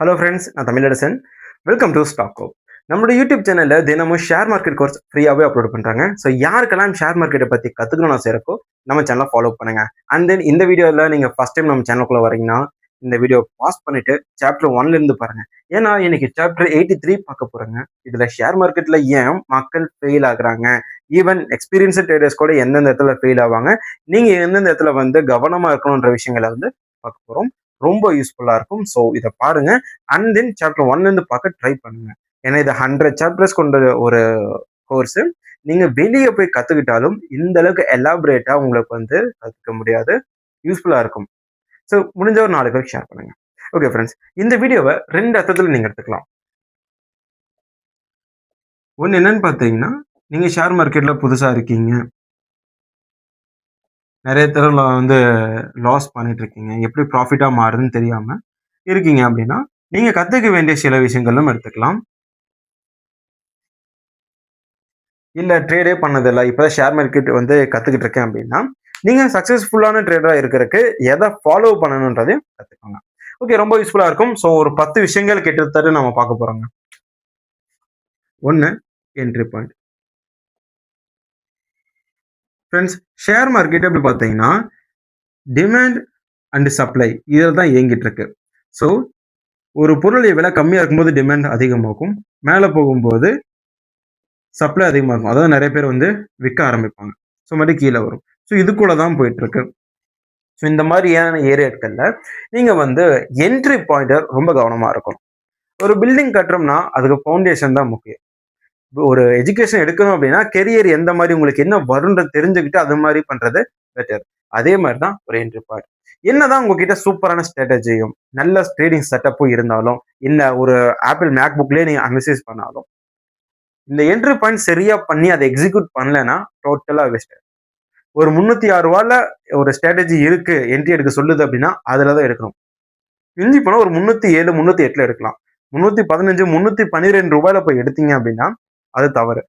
Hello friends, நான் Tamilarasan. Welcome to ஸ்டாக்கோ. நம்மளோட YouTube சேனலில் தினமும் ஷேர் மார்க்கெட் கோர்ஸ் ஃப்ரீயாகவே அப்லோட் பண்ணுறாங்க. ஸோ யாருக்கெல்லாம் ஷேர் மார்க்கெட்டை பற்றி கற்றுக்கணும்னு ஆசை இருக்கோ நம்ம சேனலை ஃபாலோ பண்ணுங்க. அண்ட் தென் இந்த வீடியோவில் நீங்கள் ஃபஸ்ட் டைம் நம்ம சேனலுக்குள்ளே வரீங்கன்னா இந்த வீடியோ பாஸ் பண்ணிட்டு சாப்டர் 1லேருந்து பாருங்க. ஏன்னா இன்னைக்கு சாப்டர் 83 பார்க்க போறாங்க. இதில் ஷேர் மார்க்கெட்டில் ஏன் மக்கள் ஃபெயில் ஆகுறாங்க, ஈவன் எக்ஸ்பீரியன்ஸ் ட்ரேடர்ஸ் கூட எந்தெந்த இடத்துல ஃபெயில் ஆவாங்க, நீங்கள் எந்தெந்த இடத்துல வந்து கவனமாக இருக்கணுன்ற விஷயங்களை வந்து பார்க்க போகிறோம். ரொம்ப யூஸ்ஃபுல்லாக இருக்கும். ஸோ இதை பாருங்க. அண்ட் தென் சாப்டர் 1லேருந்து பார்க்க ட்ரை பண்ணுங்க. ஏன்னா இது 100 சாப்டர்ஸ் கொண்ட ஒரு கோர்ஸ். நீங்க வெளியே போய் கத்துக்கிட்டாலும் இந்த அளவுக்கு எலாபரேட்டா உங்களுக்கு வந்து கத்துக்க முடியாது. யூஸ்ஃபுல்லா இருக்கும். ஸோ முடிஞ்ச ஒரு 4 பேருக்கு ஷேர் பண்ணுங்க. ஓகே ஃப்ரெண்ட்ஸ், இந்த வீடியோவை 2 அர்த்தத்துல நீங்க எடுத்துக்கலாம். ஒன்று என்னன்னு பார்த்தீங்கன்னா, நீங்க ஷேர் மார்க்கெட்ல புதுசா இருக்கீங்க, நிறைய தடவை வந்து லாஸ் பண்ணிட்டு இருக்கீங்க, எப்படி ப்ராஃபிட்டா மாறுதுன்னு தெரியாம இருக்கீங்க அப்படின்னா நீங்க கத்துக்க வேண்டிய சில விஷயங்களும் எடுத்துக்கலாம். இல்ல ட்ரேடே பண்ணதில்ல, இப்பதான் ஷேர் மார்க்கெட் வந்து கத்துக்கிட்டு இருக்கேன் அப்படின்னா நீங்க சக்சஸ்ஃபுல்லான ட்ரேடரா இருக்கிறதுக்கு எதை ஃபாலோ பண்ணணுன்றதையும் கத்துக்கோங்க. ஓகே, ரொம்ப யூஸ்ஃபுல்லா இருக்கும். ஸோ ஒரு 10 விஷயங்கள் கிட்டத்தட்ட நம்ம பார்க்க போறோங்க. ஒன்று, entry point. Friends, share market எப்படி பார்த்தீங்கன்னா டிமாண்ட் அண்ட் சப்ளை இதில் தான் இயங்கிட்டு இருக்கு. ஸோ ஒரு பொருளுடைய விலை கம்மியாக இருக்கும்போது டிமாண்ட் அதிகமாகும், மேலே போகும்போது சப்ளை அதிகமாக இருக்கும். அதாவது நிறைய பேர் வந்து விற்க ஆரம்பிப்பாங்க. ஸோ மறுபடியும் கீழே வரும். ஸோ இது கூட தான் போயிட்டு இருக்கு. ஸோ இந்த மாதிரியான ஏரியாக்களில் நீங்கள் வந்து என்ட்ரி பாயிண்டர் ரொம்ப கவனமாக இருக்கணும். ஒரு பில்டிங் கட்டுறோம்னா அதுக்கு ஃபவுண்டேஷன் தான் முக்கியம். ஒரு எஜுகேஷன் எடுக்கணும் அப்படின்னா கெரியர் எந்த மாதிரி உங்களுக்கு என்ன வரும்ன்றது தெரிஞ்சுக்கிட்டு அது மாதிரி பண்றது பெட்டர். அதே மாதிரி தான் ஒரு என்ட்ரி பாயிண்ட். என்னதான் உங்ககிட்ட சூப்பரான ஸ்ட்ராட்டஜியும் நல்ல ட்ரேடிங் செட்டப்பும் இருந்தாலும், இல்லை ஒரு ஆப்பிள் மேக் புக்லேயே நீங்கள் அனலைசிஸ் பண்ணாலும், இந்த என்ட்ரி பாயிண்ட் சரியா பண்ணி அதை எக்ஸிக்யூட் பண்ணலன்னா டோட்டலா வேஸ்ட். ஒரு 306 ரூபால ஒரு ஸ்ட்ராட்டஜி இருக்கு என்ட்ரி எடுக்க சொல்லுது அப்படின்னா அதுல தான் எடுக்கணும். மிஞ்சி போனா ஒரு 307 308 எடுக்கலாம். 315 312 ரூபாயில போய் எடுத்தீங்க அப்படின்னா அது தவறு.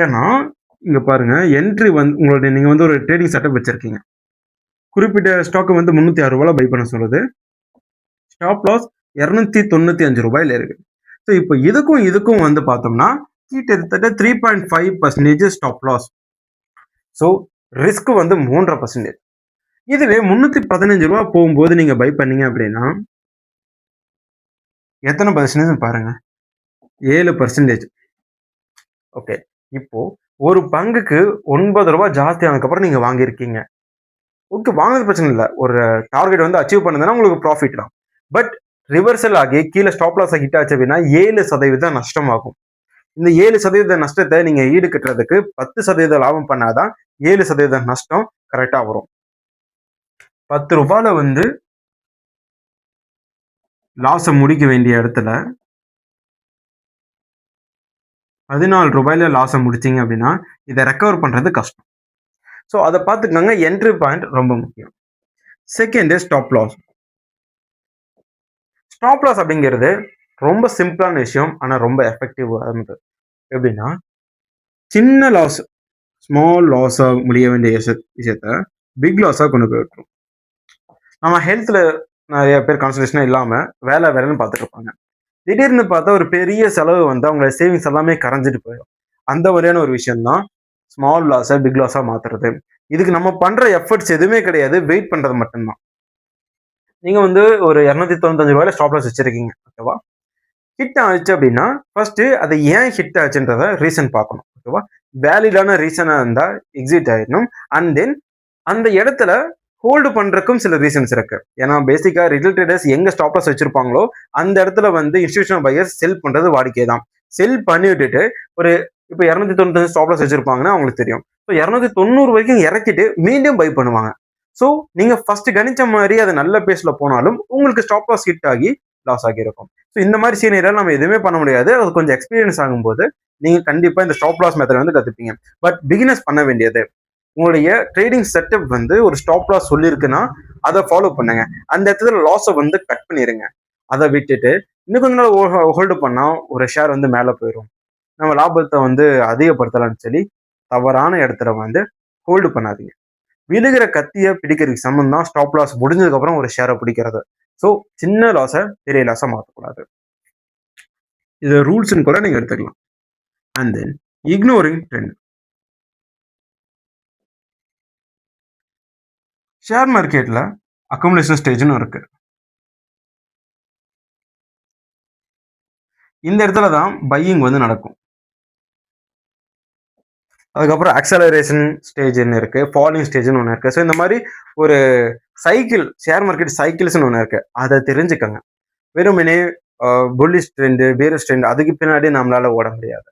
ஏன்னா இங்க பாருங்க, என்ட்ரி வந்து உங்களுடைய நீங்க வந்து ஒரு ட்ரேடிங் செட்டப் வச்சிருக்கீங்க, குறிப்பிட்ட ஸ்டாக் வந்து 306 ரூபாயில பை பண்ண சொல்லுது, ஸ்டாப் லாஸ் 295 ரூபாயில இருக்கு. ஸோ இப்போ இதுக்கும் வந்து பார்த்தோம்னா கிட்டத்தட்ட 3.5% ஸ்டாப் லாஸ். ஸோ ரிஸ்க் வந்து 3.5%. இதுவே 315 ரூபா போகும்போது நீங்க பை பண்ணீங்க அப்படின்னா எத்தனை பர்சன்டேஜ் பாருங்க, 7%. ஓகே, இப்போ ஒரு பங்குக்கு 9 ரூபாய் ஜாஸ்தி ஆனதுக்கப்புறம் நீங்க வாங்கியிருக்கீங்க. ஓகே, வாங்குறது பிரச்சனை இல்லை. ஒரு டார்கெட் வந்து அச்சீவ் பண்ணுதுன்னா உங்களுக்கு ப்ராஃபிட் தான். பட் ரிவர்சல் ஆகி கீழே ஸ்டாப் லாஸ் ஹிட் ஆச்சு அப்படின்னா 7% நஷ்டமாகும். இந்த 7% நஷ்டத்தை நீங்க ஈடு கட்டுறதுக்கு 10% லாபம் பண்ணாதான் 7% நஷ்டம் கரெக்டா வரும். 10 ரூபாயில வந்து லாஸை முடிக்க வேண்டிய இடத்துல 14 ரூபாயில லாஸை முடிச்சிங்க அப்படின்னா இதை ரெக்கவர் பண்றது கஷ்டம். ஸோ அதை பார்த்துக்கோங்க. என்ட்ரி பாயிண்ட் ரொம்ப முக்கியம். Second, stop loss. Stop loss அப்படிங்கிறது ரொம்ப சிம்பிளான விஷயம், ஆனால் ரொம்ப எஃபெக்டிவ். எப்படின்னா, சின்ன லாஸ், ஸ்மால் லாஸா முடிய வேண்டிய விஷயத்த பிக் லாஸா கொண்டு போய் விட்டுரும். நம்ம ஹெல்த்ல நிறைய பேர் கான்சன்ட்ரேஷனா இல்லாம வேலைன்னு பார்த்துட்டு இருப்பாங்க. திடீர்னு பார்த்தா ஒரு பெரிய செலவு வந்து அவங்க சேவிங்ஸ் எல்லாமே கரைஞ்சிட்டு போயிடும். அந்த மாதிரியான ஒரு விஷயம் தான் ஸ்மால் லாஸை பிக் லாஸா மாத்துறது. இதுக்கு நம்ம பண்ற எஃபர்ட்ஸ் எதுவுமே கிடையாது, வெயிட் பண்றது மட்டும்தான். நீங்க வந்து ஒரு 295 ரூபாயில ஸ்டாப் லாஸ் வச்சிருக்கீங்க, ஓகேவா? ஹிட் ஆச்சு அப்படின்னா ஃபர்ஸ்ட் அது ஏன் ஹிட் ஆச்சுன்றத ரீசன் பார்க்கணும், ஓகேவா? வேலிடான ரீசனா இருந்தா எக்ஸிட் ஆயிடணும். அண்ட் தென் அந்த இடத்துல ஹோல்டு பண்றதுக்கும் சில ரீசன்ஸ் இருக்கு. ஏன்னா பேசிக்கா ரிட்டல் ட்ரேடர்ஸ் எங்க ஸ்டாப் லாஸ் வச்சிருப்பாங்களோ அந்த இடத்துல வந்து இன்ஸ்டிடியூஷனல் பையர்ஸ் செல் பண்றது வாடிக்கை தான். செல் பண்ணி விட்டுட்டு ஒரு இப்போ 295 ஸ்டாப் லாஸ் வச்சிருப்பாங்கன்னா அவங்களுக்கு தெரியும். ஸோ 290 வரைக்கும் இறக்கிட்டு மீண்டும் பை பண்ணுவாங்க. ஸோ நீங்க ஃபர்ஸ்ட் கணிச்ச மாதிரி அது நல்ல பேஸ்ல போனாலும் உங்களுக்கு ஸ்டாப் லாஸ் ஹிட் ஆகி லாஸ் ஆகியிருக்கும். ஸோ இந்த மாதிரி சீனியரால் நம்ம எதுவுமே பண்ண முடியாது. அது கொஞ்சம் எக்ஸ்பீரியன்ஸ் ஆகும்போது நீங்க கண்டிப்பா இந்த ஸ்டாப் லாஸ் மெத்தட் வந்து கத்துப்பீங்க. பட் பிகினர்ஸ் பண்ண வேண்டியது, உங்களுடைய ட்ரேடிங் செட்டப் வந்து ஒரு ஸ்டாப் லாஸ் சொல்லியிருக்குன்னா அதை ஃபாலோ பண்ணுங்க. அந்த இடத்துல லாஸை வந்து கட் பண்ணிடுங்க. அதை விட்டுட்டு இன்னும் கொஞ்ச நாள் ஹோல்டு பண்ணா ஒரு ஷேர் வந்து மேலே போயிடும், நம்ம லாபத்தை வந்து அதிகப்படுத்தலாம்னு சொல்லி தவறான இடத்துல வந்து ஹோல்டு பண்ணாதீங்க. விழுகிற கத்தியை பிடிக்கிறதுக்கு சமம் தான் ஸ்டாப் லாஸ் முடிஞ்சதுக்கு அப்புறம் ஒரு ஷேரை பிடிக்கிறது. ஸோ சின்ன லாஸை பெரிய லாஸாக மாற்றக்கூடாது. இது ரூல்ஸ்ன்னு கூட நீங்கள் எடுத்துக்கலாம். And then ignoring trend. Share மார்க்கெட்டில் அக்குமுலேஷன் ஸ்டேஜ்னு இருக்கு. இந்த இடத்துல தான் பையிங் வந்து நடக்கும். அதுக்கப்புறம் அக்சலரேஷன் ஸ்டேஜ்னு இருக்கு, ஃபாலிங் ஸ்டேஜ்னு ஒன்று இருக்கு. ஸோ இந்த மாதிரி ஒரு சைக்கிள், ஷேர் மார்க்கெட் சைக்கிள்ஸ்னு ஒன்று இருக்கு. அதை தெரிஞ்சுக்கங்க. வெறுமனே புல்லிஷ் ட்ரெண்டு, பேரிஷ் ட்ரெண்ட் அதுக்கு பின்னாடி நம்மளால ஓட முடியாது.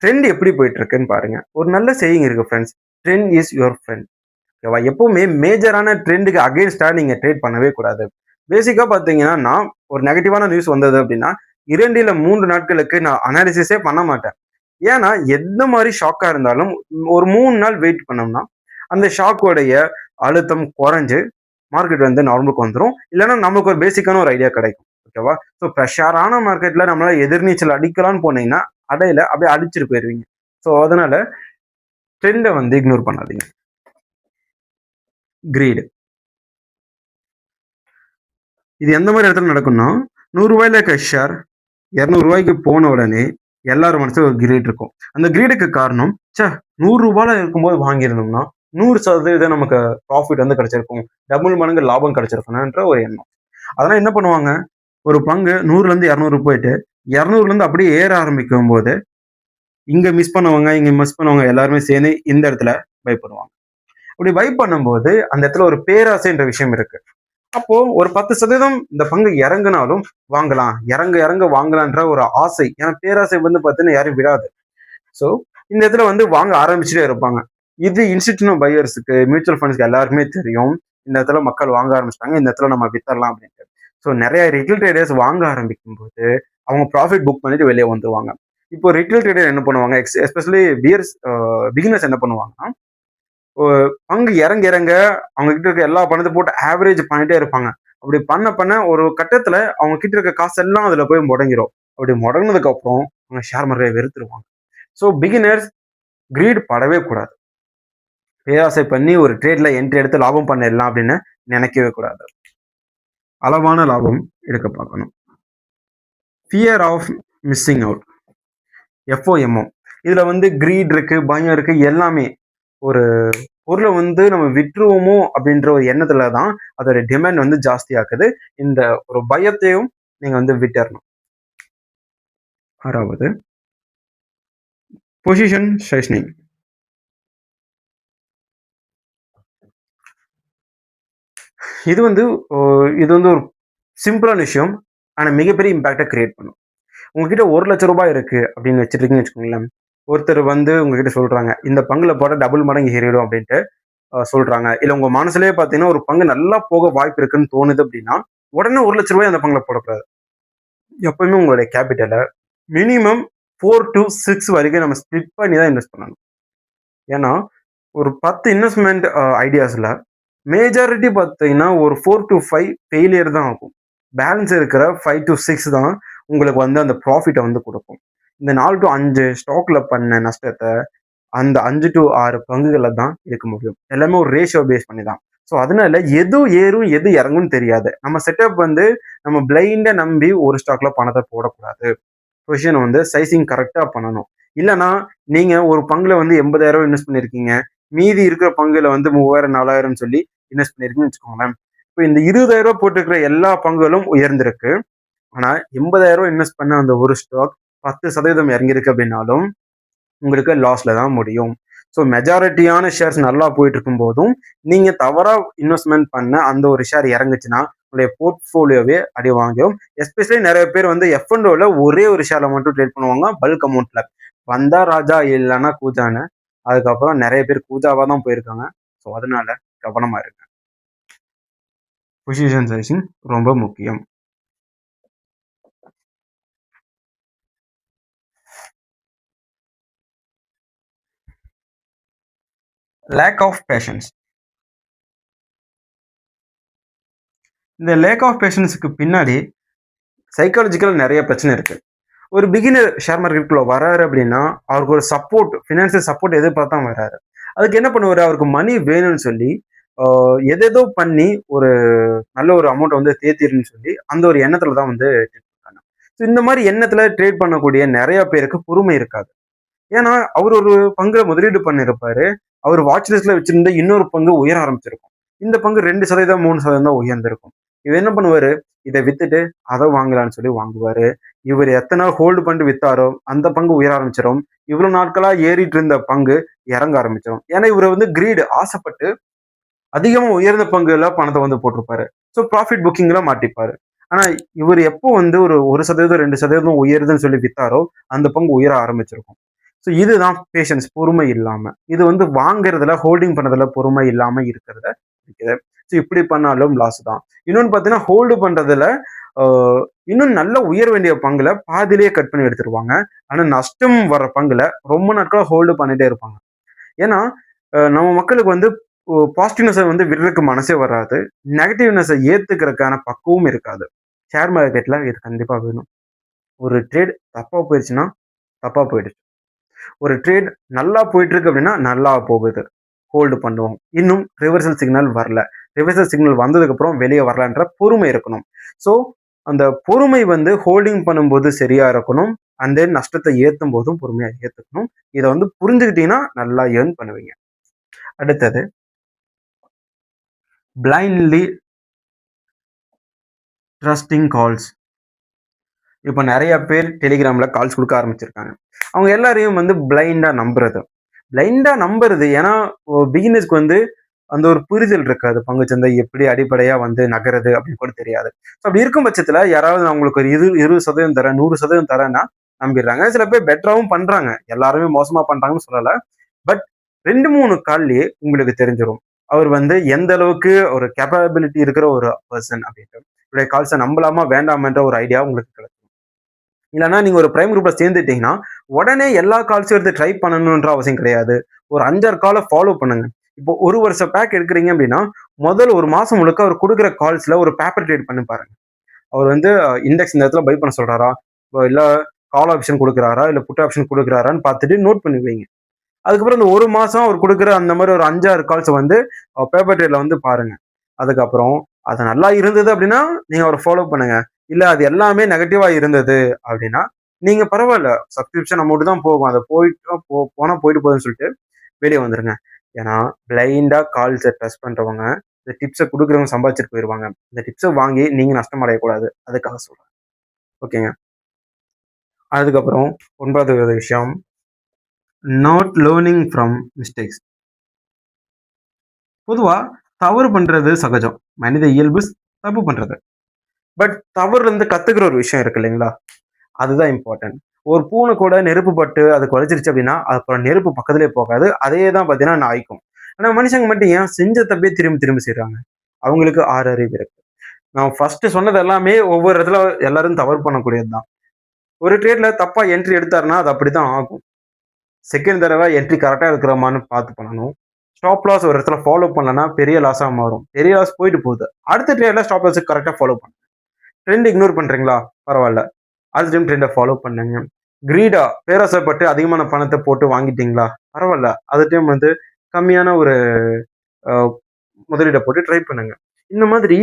ட்ரெண்ட் எப்படி போயிட்டு இருக்குன்னு பாருங்க. ஒரு நல்ல சேயிங் இருக்கு friends, trend is your friend. ஓகேவா? எப்பவுமே மேஜரான ட்ரெண்டுக்கு அகைன்ஸ்டா நீங்க ட்ரேட் பண்ணவே கூடாது. பேசிக்கா பாத்தீங்கன்னா, நான் ஒரு நெகட்டிவான நியூஸ் வந்தது அப்படின்னா 2 இல்ல 3 நாட்களுக்கு நான் அனாலிசிஸே பண்ண மாட்டேன். ஏன்னா எந்த மாதிரி ஷாக்கா இருந்தாலும் ஒரு 3 நாள் வெயிட் பண்ணோம்னா அந்த ஷாக்கோடைய அழுத்தம் குறைஞ்சு மார்க்கெட் வந்து நார்மலுக்கு வந்துடும். இல்லைன்னா நமக்கு ஒரு பேசிக்கான ஒரு ஐடியா கிடைக்கும். ஓகேவா? ஸோ ப்ரெஷரான மார்க்கெட்ல நம்மளால எதிர்நீச்சல் அடிக்கலாம்னு போனீங்கன்னா அடையில அப்படியே அடிச்சுட்டு போயிருவீங்க. ஸோ அதனால ட்ரெண்டை வந்து இக்னோர் பண்ணாதீங்க. கிரீடு. இது எந்த மாதிரி இடத்துல நடக்கும்னா, 100 ரூபாயில இருக்க ஷேர் 200 ரூபாய்க்கு போன உடனே எல்லாரும் மனசுல ஒரு கிரீட் இருக்கும். அந்த கிரீடுக்கு காரணம், 100 ரூபாயில இருக்கும்போது வாங்கியிருந்தோம்னா 100% நமக்கு ப்ராஃபிட் வந்து கிடைச்சிருக்கும், டபுள் மடங்கு லாபம் கிடைச்சிருக்கணும்ன்ற ஒரு எண்ணம். அதெல்லாம் என்ன பண்ணுவாங்க, ஒரு பங்கு 100ல இருந்து 200 போயிட்டு 200ல இருந்து அப்படியே ஏற ஆரம்பிக்கும் போது இங்க மிஸ் பண்ணவங்க எல்லாருமே சேர்ந்து இந்த இடத்துல பை பண்ணுவாங்க. அப்படி பை பண்ணும்போது அந்த இடத்துல ஒரு பேராசைன்ற விஷயம் இருக்கு. அப்போ ஒரு 10% இந்த பங்கு இறங்குனாலும் வாங்கலாம், இறங்க வாங்கலான்ற ஒரு ஆசை. ஏன்னா பேராசை வந்து பார்த்தீங்கன்னா யாரும் விடாது. ஸோ இந்த இடத்துல வந்து வாங்க ஆரம்பிச்சுட்டே இருப்பாங்க. இது இன்ஸ்டிடியூஷனல் பையர்ஸுக்கு, மியூச்சுவல் ஃபண்ட்ஸ்க்கு எல்லாருக்குமே தெரியும். இந்த இடத்துல மக்கள் வாங்க ஆரம்பிச்சிட்டாங்க, இந்த இடத்துல நம்ம வித்தரலாம் அப்படின்ட்டு. ஸோ நிறைய ரிட்டெயில் ட்ரேடர்ஸ் வாங்க ஆரம்பிக்கும் போது அவங்க ப்ராஃபிட் புக் பண்ணிட்டு வெளியே வந்துருவாங்க. இப்போ ரிட்டெயில் ட்ரேடர் என்ன பண்ணுவாங்க, எஸ்பெஷலி பிகினர்ஸ் என்ன பண்ணுவாங்கன்னா, பங்கு இறங்க அவங்க கிட்ட இருக்க எல்லா பணத்தை போட்டு ஆவரேஜ் பண்ணிட்டே இருப்பாங்க. அப்படி பண்ண ஒரு கட்டத்துல அவங்க கிட்ட இருக்க காசு எல்லாம் அதுல போய் முடங்கிரும். அப்படி முடங்கினதுக்கு அப்புறம் அவங்க ஷேர் மார்க்கெட்டை வெறுத்துருவாங்க. ஸோ பிகினர்ஸ் கிரீட் படவே கூடாது. பேராசை பண்ணி ஒரு ட்ரேட்ல என்ட்ரி எடுத்து லாபம் பண்ணிடலாம் அப்படின்னு நினைக்கவே கூடாது. அளவான லாபம் எடுக்க பார்க்கணும். Fear of missing out, FOMO. இதுல வந்து கிரீட் இருக்கு, பயம் இருக்கு, எல்லாமே. ஒரு பொருளை வந்து நம்ம விட்டுருவோமோ அப்படின்ற ஒரு எண்ணத்துல தான் அதோட டிமாண்ட் வந்து ஜாஸ்தி ஆக்குது. இந்த ஒரு பயத்தையும் நீங்க வந்து விட்டுறணும். 6வது பொசிஷன் சைஸ்னிங். இது வந்து ஒரு சிம்பிளான விஷயம், ஆனா மிகப்பெரிய இம்பாக்டை கிரியேட் பண்ணும். உங்ககிட்ட 1,00,000 ரூபாய் இருக்கு அப்படின்னு வச்சிருக்கீங்கன்னு வச்சுக்கோங்களேன். ஒருத்தர் வந்து உங்ககிட்ட சொல்றாங்க, இந்த பங்குல போட டபுள் மடங்கு ஏறிடும் அப்படின்ட்டு சொல்றாங்க. இல்ல உங்க மனசுலயே பாத்தீங்கன்னா ஒரு பங்கு நல்லா போக வாய்ப்பு இருக்குன்னு தோணுது அப்படின்னா உடனே 1,00,000 ரூபாய் அந்த பங்குல போடக்கூடாது. எப்பவுமே உங்களுடைய கேபிட்டலை மினிமம் 4 to 6 வரைக்கும் நம்ம ஸ்பிளிட் பண்ணி தான் இன்வெஸ்ட் பண்ணணும். ஏன்னா ஒரு 10 இன்வெஸ்ட்மெண்ட் ஐடியாஸ்ல மேஜாரிட்டி பார்த்தீங்கன்னா ஒரு 4 to 5 ஃபெயிலியர் தான் ஆகும். பேலன்ஸ் இருக்கிற 5 to 6 தான் உங்களுக்கு வந்து அந்த ப்ராஃபிட்டை வந்து கொடுக்கும். இந்த 4 to 5 ஸ்டாக்ல பண்ண நஷ்டத்தை அந்த 5 to 6 பங்குகளை தான் இருக்க முடியும். எல்லாமே ஒரு ரேஷியோ பேஸ் பண்ணி தான். ஸோ அதனால எது ஏறும் எது இறங்கும்னு தெரியாது. நம்ம செட்டப் வந்து நம்ம பிளைண்டா நம்பி ஒரு ஸ்டாக்ல பணத்தை போடக்கூடாது. பொசிஷன் வந்து சைசிங் கரெக்டா பண்ணணும். இல்லைன்னா நீங்க ஒரு பங்குல வந்து 80,000 இன்வெஸ்ட் பண்ணிருக்கீங்க, மீதி இருக்கிற பங்குல வந்து 3,000 4,000 சொல்லி இன்வெஸ்ட் பண்ணிருக்கீங்கன்னு வச்சுக்கோங்களேன். இப்போ இந்த 20,000 போட்டுருக்கிற எல்லா பங்குகளும் உயர்ந்திருக்கு. ஆனா 80,000 இன்வெஸ்ட் பண்ண அந்த ஒரு ஸ்டாக் 10% இறங்கியிருக்கு அப்படின்னாலும் உங்களுக்கு லாஸ்ல தான் முடியும். ஸோ மெஜாரிட்டியான ஷேர்ஸ் நல்லா போயிட்டு இருக்கும் போதும் நீங்க தவறா இன்வெஸ்ட்மெண்ட் பண்ண அந்த ஒரு ஷேர் இறங்குச்சுன்னா உங்களுடைய போர்ட்ஃபோலியோவே அடி வாங்கிடும். எஸ்பெஷலி நிறைய பேர் வந்து எஃப்என்டோல ஒரே ஒரு ஷேர்ல மட்டும் ட்ரேட் பண்ணுவாங்க, பல்க் அமௌண்ட்ல. வந்தா ராஜா இல்லைன்னா கூஜான்னு. அதுக்கப்புறம் நிறைய பேர் கூஜாவா தான் போயிருக்காங்க. ஸோ அதனால கவனமா இருங்க. பொசிஷன் சைசிங் ரொம்ப முக்கியம். Lack of patience. இந்த லேக் ஆஃப் பேஷன்ஸுக்கு பின்னாடி சைக்காலஜிக்கல் நிறைய பிரச்சனை இருக்கு. ஒரு பிகினர் ஷேர் மார்க்கெட்டுக்குள்ள வராரு அப்படின்னா அவருக்கு ஒரு சப்போர்ட், ஃபினான்சியல் சப்போர்ட் எதிர்பார்த்தா வராரு. அதுக்கு என்ன பண்ணுவாரு, அவருக்கு மணி வேணும்னு சொல்லி எதேதோ பண்ணி ஒரு நல்ல ஒரு அமௌண்ட் வந்து தேத்திருன்னு சொல்லி அந்த ஒரு எண்ணத்துல தான் வந்து ட்ரேட் பண்றாங்க. ஸோ இந்த மாதிரி எண்ணத்துல ட்ரேட் பண்ணக்கூடிய நிறைய பேருக்கு பொறுமை இருக்காது. ஏன்னா அவர் ஒரு பங்குல முதலீடு பண்ணிருப்பாரு. அவர் வாட்ச் லிஸ்ட்ல வச்சிருந்த இன்னொரு பங்கு உயர ஆரம்பிச்சிருக்கும். இந்த பங்கு 2% 3% தான் உயர்ந்திருக்கும். இவர் என்ன பண்ணுவாரு? இத வித்துட்டு அத வாங்கலாம்னு சொல்லி வாங்குவாரு. இவர் எத்தன நாள் ஹோல்டு பண்ணிட்டு வித்தாரோ, அந்த பங்கு உயர ஆரம்பிச்சிரும். இவ்வளவு நாட்களா ஏறிட்டு இருந்த பங்கு இறங்க ஆரம்பிச்சிரும். ஏன்னா இவரு வந்து கிரீட் ஆசைப்பட்டு அதிகமா உயர்ந்த பங்குல பணத்த வந்து போட்டிருப்பாரு. ஸோ ப்ராஃபிட் புக்கிங்ல மாட்டிப்பாரு. ஆனா இவரு எப்போ வந்து ஒரு 1% 2% உயருதுன்னு சொல்லி வித்தாரோ, அந்த பங்கு உயர ஆரம்பிச்சிருக்கும். ஸோ இதுதான் பேஷன்ஸ், பொறுமை இல்லாம. இது வந்து வாங்குறதுல, ஹோல்டிங் பண்றதுல பொறுமை இல்லாம இருக்கிறத குறிக்குது. ஸோ இப்படி பண்ணாலும் லாஸ் தான். இன்னொன்னு பார்த்தீங்கன்னா, ஹோல்டு பண்றதுல அ இன்னும் நல்ல உயர வேண்டிய பங்குல பாதியிலேயே கட் பண்ணி எடுத்துருவாங்க. ஆனா நஷ்டம் வர்ற பங்குல ரொம்ப நாட்களா ஹோல்டு பண்ணிட்டே இருப்பாங்க. ஏன்னா, நம்ம மக்களுக்கு வந்து பாசிட்டிவ்னஸ வந்து விடுறதுக்கு மனசே வராது. நெகட்டிவ்னஸ ஏத்துக்கிறதுக்கான பக்குவமும் இருக்காது. ஷேர் மார்க்கெட்ல இது கண்டிப்பா வேணும். ஒரு ட்ரேட் தப்பா போயிருச்சுன்னா, தப்பா போயிடுச்சு. ஒரு ட்ரேட் நல்லா போயிட்டு இருக்கு அப்படின்னா, நல்லா போகுது. ஹோல்டு பண்ணுவோம். இன்னும் ரிவர்சல் சிக்னல் வரல. ரிவர்சல் சிக்னல் வந்ததுக்கப்புறம் வெளிய வரலான்ற பொறுமை இருக்கணும். ஸோ, அந்த பொறுமை வந்து ஹோல்டிங் பண்ணும்போது சரியா இருக்கணும். அண்ட் தென் நஷ்டத்த ஏத்தும்போதும் பொறுமையா ஏத்துக்கணும். இத வந்து புரிஞ்சுக்கிட்டீங்கன்னா, நல்லா எர்ன் பண்ணுவீங்க. அடுத்தது பிளைண்ட்லி ட்ரஸ்டிங் கால்ஸ். இப்ப நெறைய பேர் டெலிகிராம்ல கால்ஸ் குடுக்க ஆரம்பிச்சிருக்காங்க. அவங்க எல்லாரையும் வந்து பிளைண்டா நம்புறது. பிளைண்டா நம்புறது ஏன்னா, பிகினர்ஸ்க்கு வந்து அந்த ஒரு புரிதல் இருக்காது. பங்குச்சந்தை எப்படி அடிப்படையா வந்து நகருது அப்படின்னு கூட தெரியாது. ஸோ அப்படி இருக்கும் பட்சத்துல யாராவது நான் உங்களுக்கு ஒரு 20% தரேன், 100% தரேன்னா நம்பிடுறாங்க. சில பேர் பெட்டராவும் பண்றாங்க. எல்லாருமே மோசமா பண்றாங்கன்னு சொல்லல. பட் 2, 3 கால்லயே உங்களுக்கு தெரிஞ்சிரும். அவர் வந்து எந்த அளவுக்கு ஒரு கேப்பபிலிட்டி இருக்கிற ஒரு பெர்சன் அப்படின்ட்டு. இவருடைய கால்ஸ நம்பலாமா வேண்டாமான்ற ஒரு ஐடியா உங்களுக்கு கிடைக்கும். இல்லன்னா நீங்க ஒரு பிரைம் குரூப்ல சேர்ந்துட்டீங்கன்னா, உடனே எல்லா கால்ஸையும் எடுத்து ட்ரை பண்ணணுன்ற அவசியம் கிடையாது. ஒரு 5, 6 கால ஃபாலோ பண்ணுங்க. இப்போ 1 வருஷ பேக் எடுக்குறீங்க அப்படின்னா, முதல் 1 மாசம் முழுக்க அவர் குடுக்குற கால்ஸ்ல ஒரு பேப்பர் ட்ரேட் பண்ணி பாருங்க. அவர் வந்து இண்டெக்ஸ் இந்த இடத்துல பை பண்ண சொல்றாரா? இல்ல கால் ஆப்ஷன் குடுக்குறாரா? இல்ல புட் ஆப்ஷன் குடுக்குறாரான்னு பார்த்துட்டு நோட் பண்ணி வைங்க. அதுக்கப்புறம் இந்த 1 மாசம் அவர் குடுக்குற அந்த மாரி ஒரு 5, 6 கால்ஸ வந்து பேப்பர் ட்ரேட்ல வந்து பாருங்க. அதுக்கப்புறம் அது நல்லா இருந்தது அப்படின்னா, நீங்க அவர ஃபாலோ பண்ணுங்க. இல்ல அது எல்லாமே நெகட்டிவா இருந்தது அப்படின்னா, நீங்க பரவால்ல. சப்ஸ்கிரிப்ஷன் அமௌண்ட் தான் போகும். அத போயிட்டு போனா போயிட்டு போகுதுன்னு சொல்லிட்டு வெளிய வந்துருங்க. ஏன்னா, பிளைண்டா கால்ஸ ட்ரஸ்ட் பண்றவங்க, இந்த டிப்ஸ குடுக்குறவங்க சம்பாதிச்சுட்டு போயிருவாங்க. இந்த டிப்ஸ வாங்கி நீங்க நஷ்டம் அடையக்கூடாது. அதுக்காக சொல்றேன். ஓகேங்க. அதுக்கப்புறம் 9வது விஷயம், நாட் லேர்னிங் ஃப்ரம் மிஸ்டேக்ஸ். பொதுவா தவறு பண்றது சகஜம். மனித இயல்பு தப்பு பண்றது. பட் தவறுலருந்து கத்துக்கிற ஒரு விஷயம் இருக்கு இல்லைங்களா? அதுதான் இம்பார்ட்டன்ட். ஒரு பூனை கூட நெருப்பு பட்டு அது கொலைச்சிருச்சு அப்படின்னா, அப்புறம் நெருப்பு பக்கத்திலேயே போகாது. அதே தான் பார்த்தீங்கன்னா நாய்க்கும். ஆனா மனுஷங்க மட்டும் ஏன் செஞ்ச தப்பே திரும்பி திரும்பி செய்றாங்க? அவங்களுக்கு 6 அறிவு இருக்கு. நான் ஃபர்ஸ்ட் சொன்னது எல்லாமே ஒவ்வொரு இடத்துல எல்லாரும் தவறு பண்ணக்கூடியது தான். ஒரு ட்ரேட்ல தப்பா என்ட்ரி எடுத்தாருன்னா, அது அப்படித்தான் ஆகும். செகண்ட் தடவ என்ட்ரி கரெக்ட்டா எடுக்கிறோமான்னு பார்த்து பண்ணணும். ஸ்டாப் லாஸ் ஒரு இடத்துல ஃபாலோ பண்ணலன்னா பெரிய லாஸா மாறும். பெரிய லாஸ் போயிட்டு போகுது. அடுத்த ட்ரேட்ல ஸ்டாப் லாஸ் கரெக்ட்டா ஃபாலோ பண்ணுங்க. ட்ரெண்ட் இக்னோர் பண்றீங்களா? பரவால்ல. அடுத்த டைம் ட்ரெண்ட ஃபாலோ பண்ணுங்க. கிரீடா பேராசைப்பட்டு அதிகமான பணத்த போட்டு வாங்கிட்டீங்களா? பரவால்ல. அடுத்த டைம் வந்து கம்மியான ஒரு அ முதலீட போட்டு ட்ரை பண்ணுங்க. இந்த மாதிரி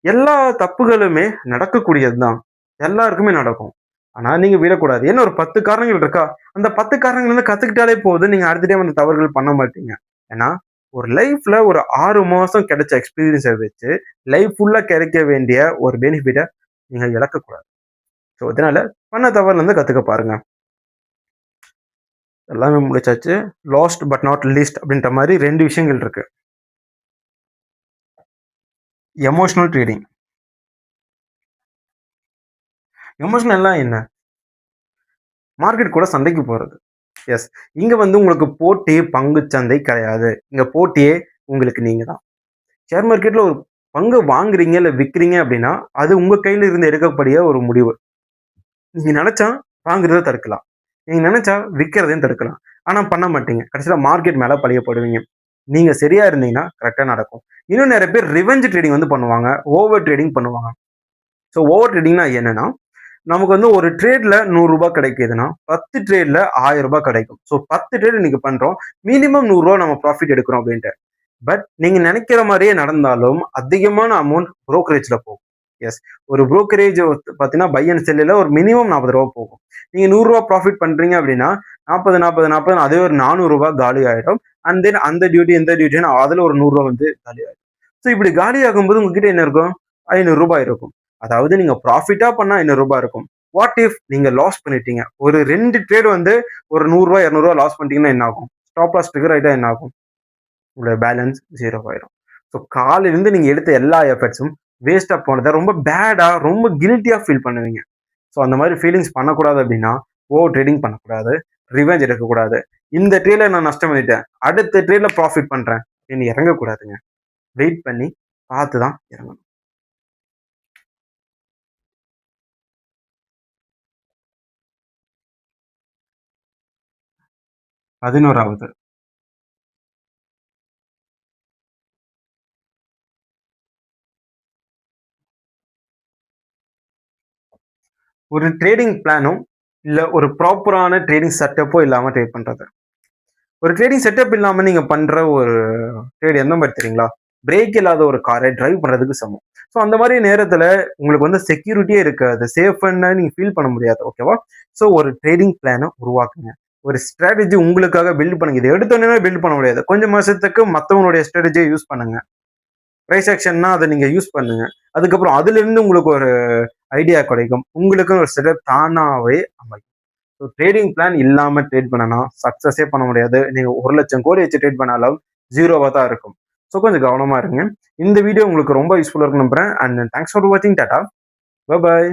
எல்லா தப்புகளுமே நடக்கக்கூடியது தான். எல்லாருக்குமே நடக்கும். ஆனா நீங்க விடக்கூடாது. ஏன்னா ஒரு 10 காரணங்கள் இருக்கா? அந்த 10 காரணங்கள்லருந்து கத்துக்கிட்டாலே போதும். நீங்க அடுத்த டைம் அந்த தவறுகள் பண்ண மாட்டீங்க. ஏன்னா, ஒரு லைஃப்ல ஒரு 6 மாசம் கிடைச்ச எக்ஸ்பீரியன்ஸ வச்சு, லைஃப் ஃபுல்லா கிடைக்க வேண்டிய ஒரு பெனிஃபிட்ட நீங்க இழக்கக்கூடாது. ஸோ, இதனால பண்ண தவறுலருந்து கத்துக்க பாருங்க. எல்லாமே முடிச்சாச்சு. லாஸ்ட் பட் நாட் லீஸ்ட் அப்படின்ற மாரி 2 விஷயங்கள் இருக்கு. Emotional trading. எமோஷனல்னா என்ன? மார்க்கெட் கூட சண்டைக்கு போறது. எஸ். இங்க வந்து உங்களுக்கு போட்டி பங்குச் சந்தை கிடையாது. இங்க போட்டியே உங்களுக்கு நீங்க தான். ஷேர் மார்க்கெட்ல ஒரு பங்கு வாங்குறீங்க, இல்ல விக்கிறீங்க அப்படின்னா, அது உங்க கையில இருந்து எடுக்கக்கூடிய ஒரு முடிவு. நீங்க நெனச்சா வாங்குறத தடுக்கலாம். நீங்க நெனச்சா விக்கிறதையும் தடுக்கலாம். ஆனா பண்ண மாட்டீங்க. கடைசியில மார்க்கெட் மேல பழிய போடுவீங்க. நீங்க சரியா இருந்தீங்கன்னா கரெக்ட்டா நடக்கும். இன்னும் நெறைய பேர் ரிவெஞ்ச் ட்ரேடிங் வந்து பண்ணுவாங்க. ஓவர் ட்ரேடிங் பண்ணுவாங்க. ஸோ ஓவர் ட்ரேடிங்னா என்னன்னா, நமக்கு வந்து ஒரு ட்ரேட்ல ரூ. 100 கிடைக்குதுன்னா, 10 ட்ரேட்ல ரூ. 1000 கிடைக்கும். ஸோ 10 ட்ரேட் இன்னைக்கு பண்றோம். மினிமம் ரூ. 100 நம்ம ப்ராஃபிட் எடுக்கிறோம் அப்படின்ட்டு. பட் நீங்க நினைக்கிற மாதிரியே நடந்தாலும் அதிகமான அமௌண்ட் புரோக்கரேஜ்ல போகும். எஸ், ஒரு புரோக்கரேஜ் பார்த்தீங்கன்னா பை அண்ட் செல்லில் ஒரு மினிமம் 40 ரூபா போகும். நீங்க 100 ரூபா ப்ராஃபிட் பண்றீங்க அப்படின்னா 40 40 40 அதே ஒரு 400 ரூபாய் காலி ஆயிடும். அண்ட் தென் அந்த டியூட்டி இந்த டியூட்டின்னு அதுல ஒரு 100 ரூபா வந்து காலி ஆயிடும். ஸோ இப்படி காலி ஆகும்போது உங்ககிட்ட என்ன இருக்கும்? 500 ரூபாய் இருக்கும். அதாவது நீங்க ப்ராஃபிட்டா பண்ணா 500 ரூபாய் இருக்கும். வாட் இஃப் நீங்க லாஸ் பண்ணிட்டீங்க? ஒரு 2 ட்ரேட் வந்து ஒரு 100 ரூபாய் 200 ரூபாய் லாஸ் பண்ணிட்டீங்கன்னா என்ன ஆகும்? ஸ்டாப் லாஸ் ட்ரிகர் ஆயிட்டா என்ன ஆகும்? உங்களோட பேலன்ஸ் 0 ஆயிடும். ஸோ காலையிலேருந்து நீங்க எடுத்த எல்லா எஃபர்ட்ஸும் வேஸ்டா போனதை ரொம்ப பேடா ரொம்ப கில்ட்டியா ஃபீல் பண்ணுவீங்க. ஸோ அந்த மாதிரி ஃபீலிங்ஸ் பண்ணக்கூடாது அப்படின்னா ஓவர் ட்ரேடிங் பண்ணக்கூடாது, ரிவெஞ்ச் எடுக்கக்கூடாது. இந்த ட்ரேட்ல நான் நஷ்டம் பண்ணிட்டேன், அடுத்த ட்ரேட்ல ப்ராஃபிட் பண்றேன் அப்படின்னு இறங்கக்கூடாதுங்க. வெயிட் பண்ணி பார்த்து தான் இறங்கணும். 11வது, ஒரு ட்ரேடிங் பிளானும் இல்ல ஒரு ப்ராப்பரான ட்ரேடிங் செட்டப்போ இல்லாம ட்ரேட் பண்றது. ஒரு ட்ரேடிங் செட்டப் இல்லாம நீங்க பண்ற ஒரு ட்ரேட் எந்த மாதிரி தெரியுங்களா? பிரேக் இல்லாத ஒரு காரை டிரைவ் பண்றதுக்கு சமம். ஸோ அந்த மாதிரி நேரத்துல உங்களுக்கு வந்து செக்யூரிட்டியே இருக்காது, சேஃப்ன்னு நீங்க ஃபீல் பண்ண முடியாது. ஓகேவா? ஸோ ஒரு ட்ரேடிங் பிளானை உருவாக்குங்க. ஒரு ஸ்ட்ராட்டஜி உங்களுக்காக பில்ட் பண்ணுங்க. இது எடுத்தோடனே பில்ட் பண்ண முடியாது. கொஞ்சம் மாசத்துக்கு மற்றவங்களுடைய ஸ்ட்ராட்டஜியை யூஸ் பண்ணுங்க. பிரைஸ் ஆக்ஷன்னா அதை நீங்க யூஸ் பண்ணுங்க. அதுக்கப்புறம் அதுல இருந்து உங்களுக்கு ஒரு ஐடியா கிடைக்கும். உங்களுக்கும் ஒரு செட்டப் தானாவே அமையும். ஸோ ட்ரேடிங் பிளான் இல்லாம ட்ரேட் பண்ணனா சக்சஸே பண்ண முடியாது. நீங்க 1,00,000 கோடி வச்சு ட்ரேட் பண்ணாலும் 0வா தான் இருக்கும். ஸோ கொஞ்சம் கவனமா இருங்க. இந்த வீடியோ உங்களுக்கு ரொம்ப யூஸ்ஃபுல்லா இருக்கும்னு நம்புறேன். அண்ட் தேங்க்ஸ் ஃபார் வாட்சிங். Tata, bye bye.